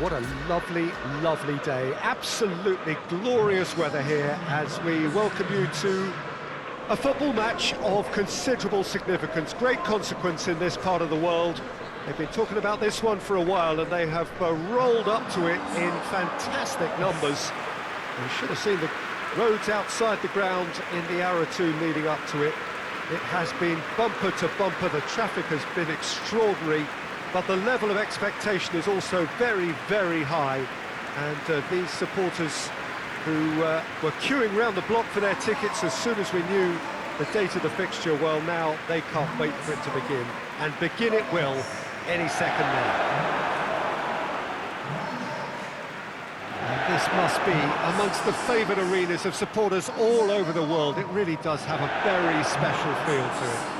What a lovely, lovely day. Absolutely glorious weather here as we welcome you to a football match of considerable significance, great consequence in this part of the world. They've been talking about this one for a while and they have rolled up to it in fantastic numbers. You should have seen the roads outside the ground in the hour or two leading up to it. It has been bumper to bumper, the traffic has been extraordinary, but the level of expectation is also very, very high. And these supporters who were queuing round the block for their tickets as soon as we knew the date of the fixture, well, now they can't wait for it to begin. And begin it will any second now. And this must be amongst the favoured arenas of supporters all over the world. It really does have a very special feel to it.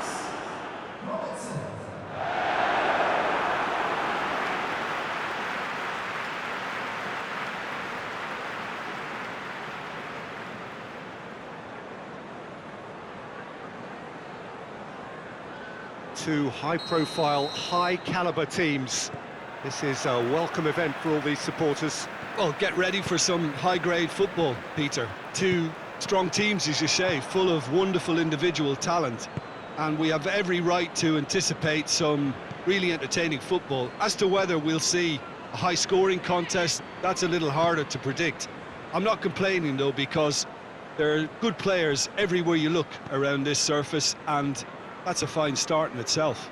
Two high-profile, high-caliber teams. This is a welcome event for all these supporters. Well, get ready for some high-grade football, Peter. Two strong teams, as you say, full of wonderful individual talent. And we have every right to anticipate some really entertaining football. As to whether we'll see a high-scoring contest, that's a little harder to predict. I'm not complaining, though, because there are good players everywhere you look around this surface, and that's a fine start in itself.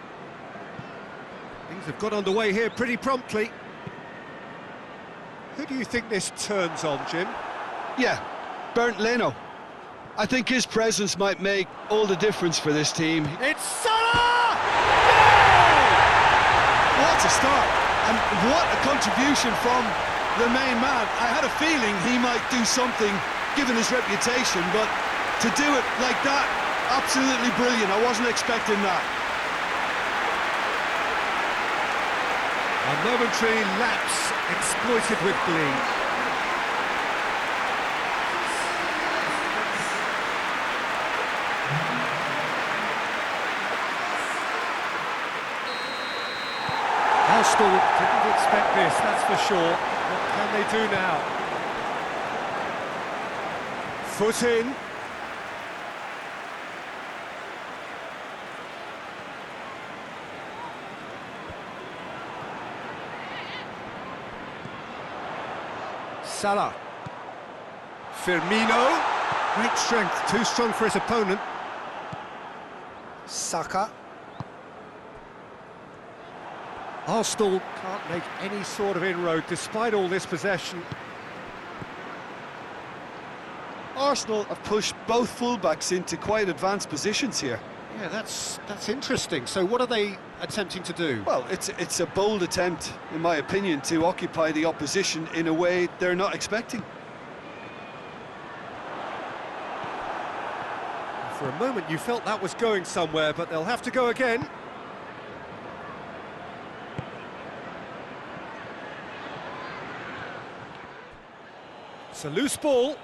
Things have got underway here pretty promptly. Who do you think this turns on, Jim? Yeah, Bernd Leno. I think his presence might make all the difference for this team. It's Salah! What a start, and what a contribution from the main man. I had a feeling he might do something, given his reputation, but to do it like that, absolutely brilliant. I wasn't expecting that. A momentary lapse exploited with glee. Arsenal didn't expect this, that's for sure. What can they do now? Foot in. Salah. Firmino. Great strength, too strong for his opponent. Saka. Arsenal can't make any sort of inroad despite all this possession. Arsenal have pushed both fullbacks into quite advanced positions here. Yeah, that's interesting. So what are they attempting to do? Well, it's a bold attempt, in my opinion, to occupy the opposition in a way they're not expecting. For a moment you felt that was going somewhere, but they'll have to go again. It's a loose ball.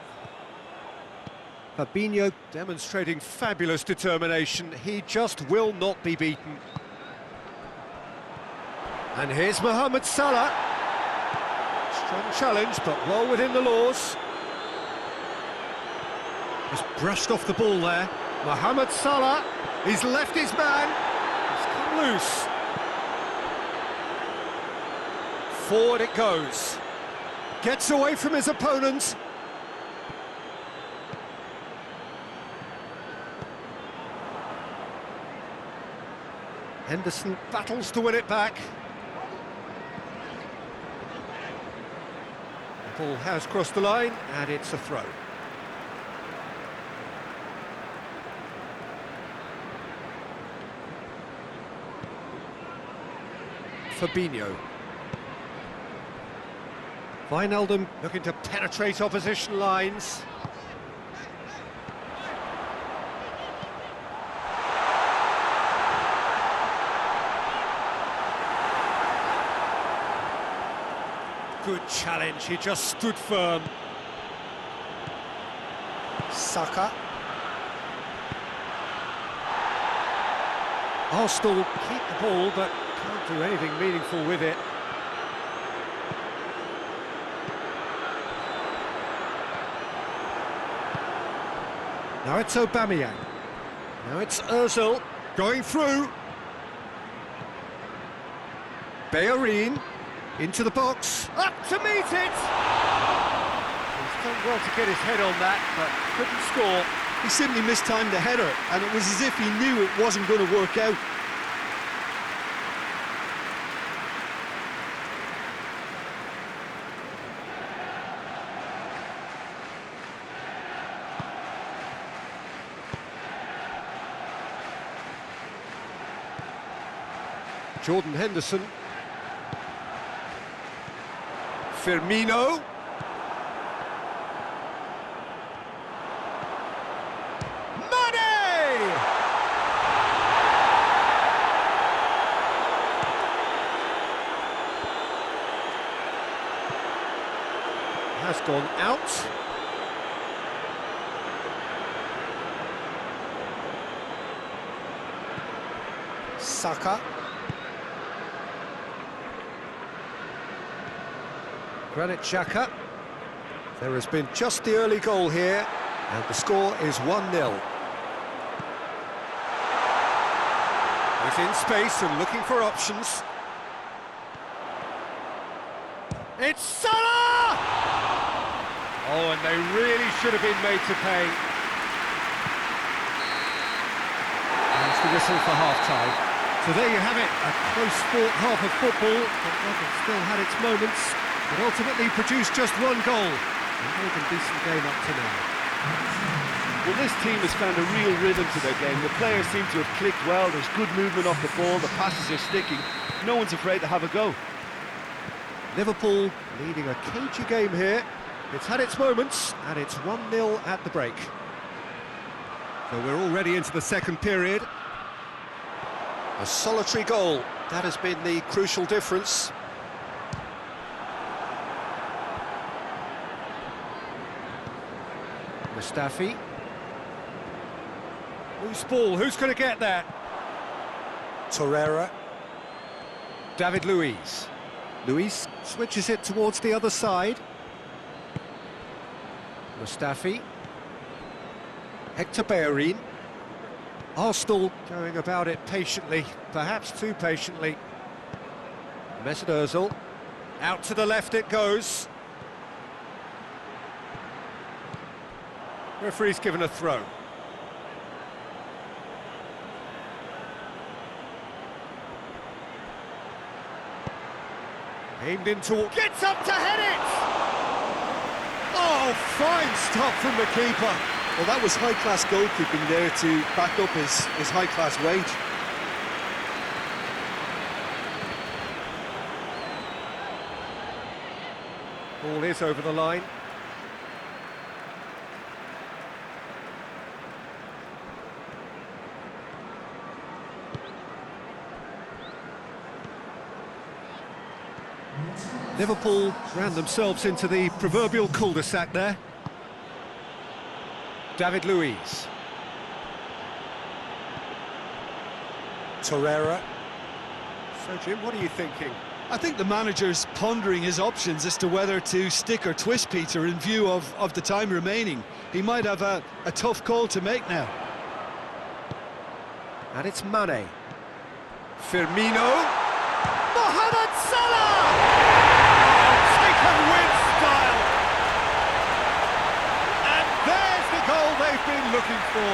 Fabinho demonstrating fabulous determination. He just will not be beaten. And here's Mohamed Salah. Strong challenge, but well within the laws. Just brushed off the ball there. Mohamed Salah, he's left his man. He's come loose. Forward it goes. Gets away from his opponent. Henderson battles to win it back. The ball has crossed the line, and it's a throw. Fabinho. Wijnaldum looking to penetrate opposition lines. Good challenge, he just stood firm. Saka. Arsenal keep the ball, but can't do anything meaningful with it. Now it's Aubameyang. Now it's Ozil going through. Bellerin into the box. Up to meet it! He's done well to get his head on that, but couldn't score. He simply mistimed the header, and it was as if he knew it wasn't going to work out. Jordan Henderson. Firmino. Mane! Has gone out. Saka. Granit Xhaka. There has been just the early goal here, and the score is 1-0. He's in space and looking for options. It's Salah! Oh, and they really should have been made to pay. That's the whistle for half-time. So there you have it, a close-fought half of football, but London still had its moments. But ultimately produced just one goal. A more than decent game up to now. Well, this team has found a real rhythm to their game. The players seem to have clicked well. There's good movement off the ball. The passes are sticking. No one's afraid to have a go. Liverpool leading a cagey game here. It's had its moments, and it's 1-0 at the break. So we're already into the second period. A solitary goal. That has been the crucial difference. Mustafi. Who's ball? Who's going to get that? Torreira. David Luiz. Luiz switches it towards the other side. Mustafi. Hector Bellerin. Arsenal going about it patiently, perhaps too patiently. Mesut Ozil. Out to the left it goes. Referee's given a throw. Aimed into... Gets up to head it! Oh, fine stop from the keeper. Well, that was high-class goalkeeping there to back up his high-class wage. Ball is over the line. Liverpool ran themselves into the proverbial cul-de-sac there. David Luiz. Torreira. So, Jim, what are you thinking? I think the manager's pondering his options as to whether to stick or twist Peter in view of the time remaining. He might have a tough call to make now. And it's Mane. Firmino. Mohamed Salah! Taken with style! And there's the goal they've been looking for.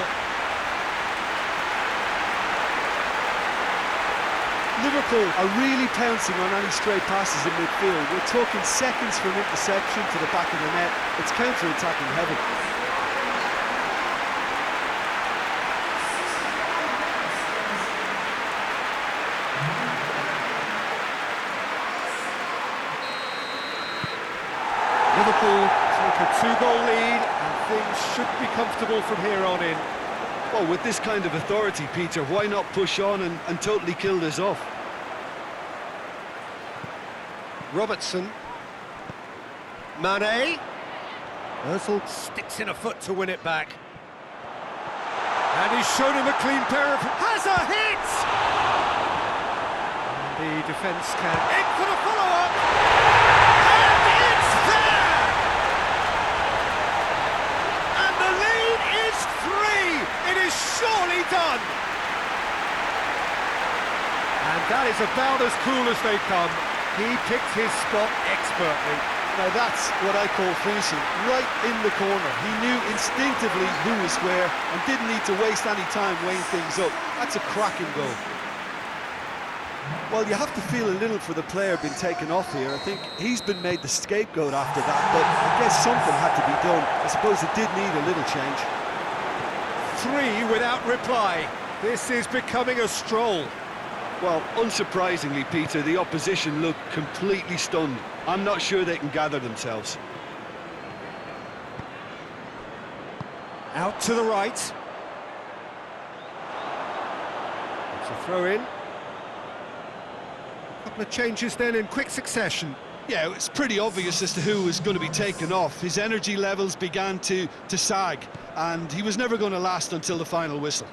Liverpool are really pouncing on any stray passes in midfield. We're talking seconds from interception to the back of the net. It's counter-attacking heaven. Liverpool take a two-goal lead, and things should be comfortable from here on in. Well, with this kind of authority, Peter, why not push on and totally kill this off? Robertson. Mane. Ozil sticks in a foot to win it back. And he's shown him a clean pair of... Has a hit! And the defence can... In for the follow-up! And it's there! And the lead is 3! about as cool as they come. He picked his spot expertly. Now that's what I call finishing, right in the corner. He knew instinctively who was where and didn't need to waste any time weighing things up. That's a cracking goal. Well, you have to feel a little for the player being taken off here. I think he's been made the scapegoat after that, but I guess something had to be done. I suppose it did need a little change. 3 without reply. This is becoming a stroll. Well, unsurprisingly, Peter, the opposition look completely stunned. I'm not sure they can gather themselves. Out to the right. It's a throw in. A couple of changes then in quick succession. Yeah, it's pretty obvious as to who was going to be taken off. His energy levels began to sag, and he was never going to last until the final whistle.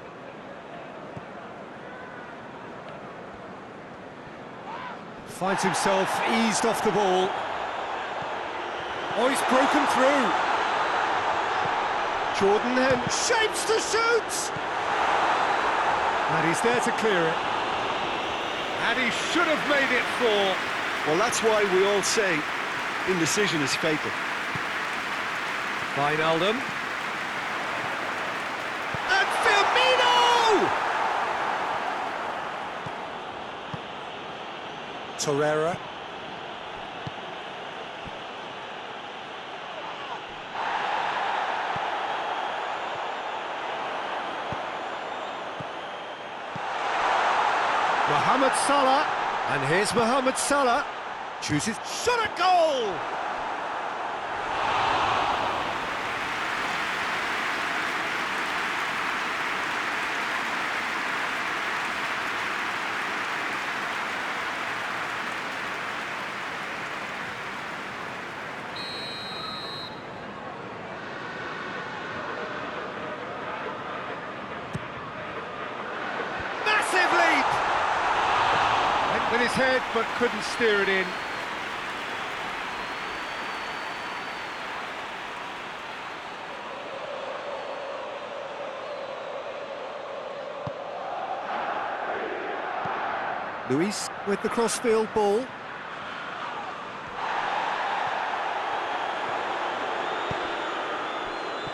Finds himself eased off the ball. Oh, he's broken through. Jordan then shapes to shoot! And he's there to clear it. And he should have made it 4. Well, that's why we all say indecision is fatal. Wijnaldum. And Firmino! Torreira. Mohamed Salah, and here's Mohamed Salah, chooses shot at goal! Massive leap! Went with his head, but couldn't steer it in. Luis with the crossfield ball.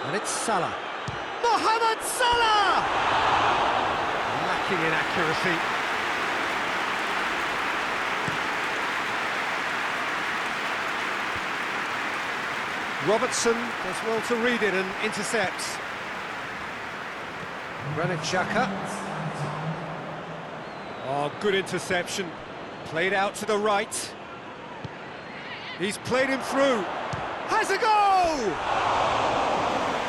And it's Salah. Mohamed Salah! Lacking in accuracy. Robertson does well to read it and intercepts. Granit Xhaka. Oh, good interception. Played out to the right. He's played him through. Has a goal!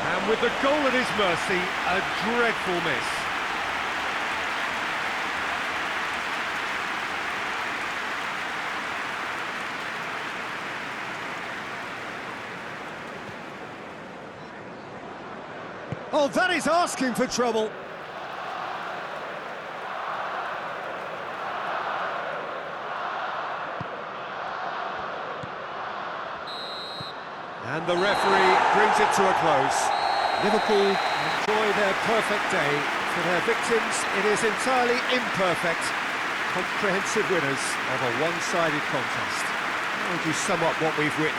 And with the goal at his mercy, a dreadful miss. Oh, that is asking for trouble. And the referee brings it to a close. Liverpool enjoy their perfect day. For their victims, it is entirely imperfect. Comprehensive winners of a one-sided contest. How would you sum up what we've witnessed?